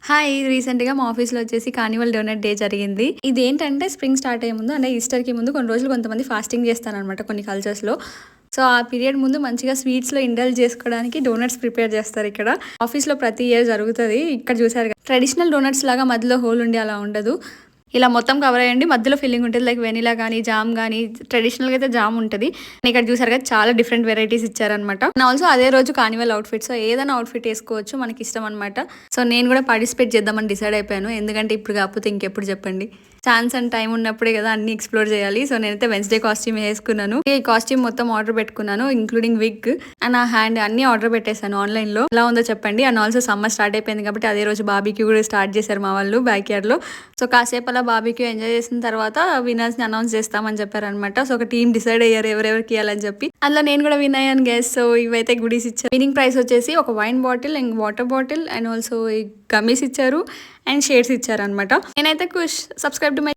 Hi! రీసెంట్‌గా మా ఆఫీస్‌లో వచ్చేసి కార్నివల్ డోనట్ డే జరిగింది. ఇదేంటంటే స్ప్రింగ్ స్టార్ట్ అయ్యే ముందు అంటే ఈస్టర్‌కి ముందు కొన్ని రోజులు కొంతమంది ఫాస్టింగ్ చేస్తారనమాట కొన్ని కల్చర్స్‌లో. సో, ఆ పీరియడ్ ముందు మంచిగా స్వీట్స్‌లో ఇండల్జ్ చేసుకోవడానికి డోనట్స్ ప్రిపేర్ చేస్తారిక్కడ. ఆఫీస్‌లో ప్రతి ఇయర్ జరుగుతది. ఇక్కడ చూసారు కదా! ట్రెడిషనల్ డోనట్స్ లాగా మధ్యలో హోల్ ఉండి అలా ఉండదు. ఇలా మొత్తం కవర్ అయ్యండి. మధ్యలో ఫిల్లింగ్ ఉంటది. లైక్ వెనిలా గానీ, జామ్ గానీ ట్రెడిషనల్‌గా అయితే జామ్ ఉంటది. ఇక్కడ చూసారు కదా! చాలా డిఫరెంట్ వెరైటీస్ ఇచ్చారనమాట. అండ్ ఆల్సో అదే రోజు కార్నివల్ అవుట్‌ఫిట్. సో, ఏదైనా అవుట్‌ఫిట్ ఏసుకోవచ్చు. మనకిష్టం అనమాట. సో, నేను కూడా పార్టిసిపేట్ చేద్దామని డిసైడ్ అయిపోయాను. ఎందుకంటే ఇప్పుడు కాకపోతే ఇంకెప్పుడు చెప్పండి. ఛాన్స్ అండ్ టైం ఉన్నప్పుడే కదా అన్ని ఎక్స్‌ప్లోర్ చేయాలి. సో, నేనైతే వెన్స్‌డే కాస్ట్యూమ్ ఏసుకున్నాను. ఈ కాస్ట్యూమ్ మొత్తం ఆర్డర్ పెట్టుకున్నాను. ఇంక్లూడింగ్ విగ్ అండ్ నా హ్యాండ్ అన్నీ ఆర్డర్ పెట్టేసాను ఆన్‌లైన్‌లో. ఎలా ఉందో చెప్పండి. అండ్ ఆల్సో సమ్మర్ స్టార్ట్ అయిపోయింది కాబట్టి అదే రోజు బార్బిక్యూ కూడా స్టార్ట్ చేశారు మా వాళ్ళు బ్యాక్ యార్డ్‌లో. సో, కాసేపు అలా బార్బిక్యూ ఎంజాయ్ చేసిన తర్వాత విన్నర్స్‌ని అనౌన్స్ చేస్తామని చెప్పారనమాట. సో, ఒక టీమ్ డిసైడ్ అయ్యారు ఎవరెవరికి ఇయ్యాలని చెప్పి. అందులో నేను కూడా విన్ అయ్యాను గైస్. సో, ఇవైతే గుడీస్ ఇచ్చారు. విన్నింగ్ ప్రైజ్ వచ్చేసి ఒక wine bottle and water bottle and also gummies ఇచ్చారు అండ్ షేడ్స్ ఇచ్చారనమాట. నేనైతే సబ్స్క్రైబ్ టు మై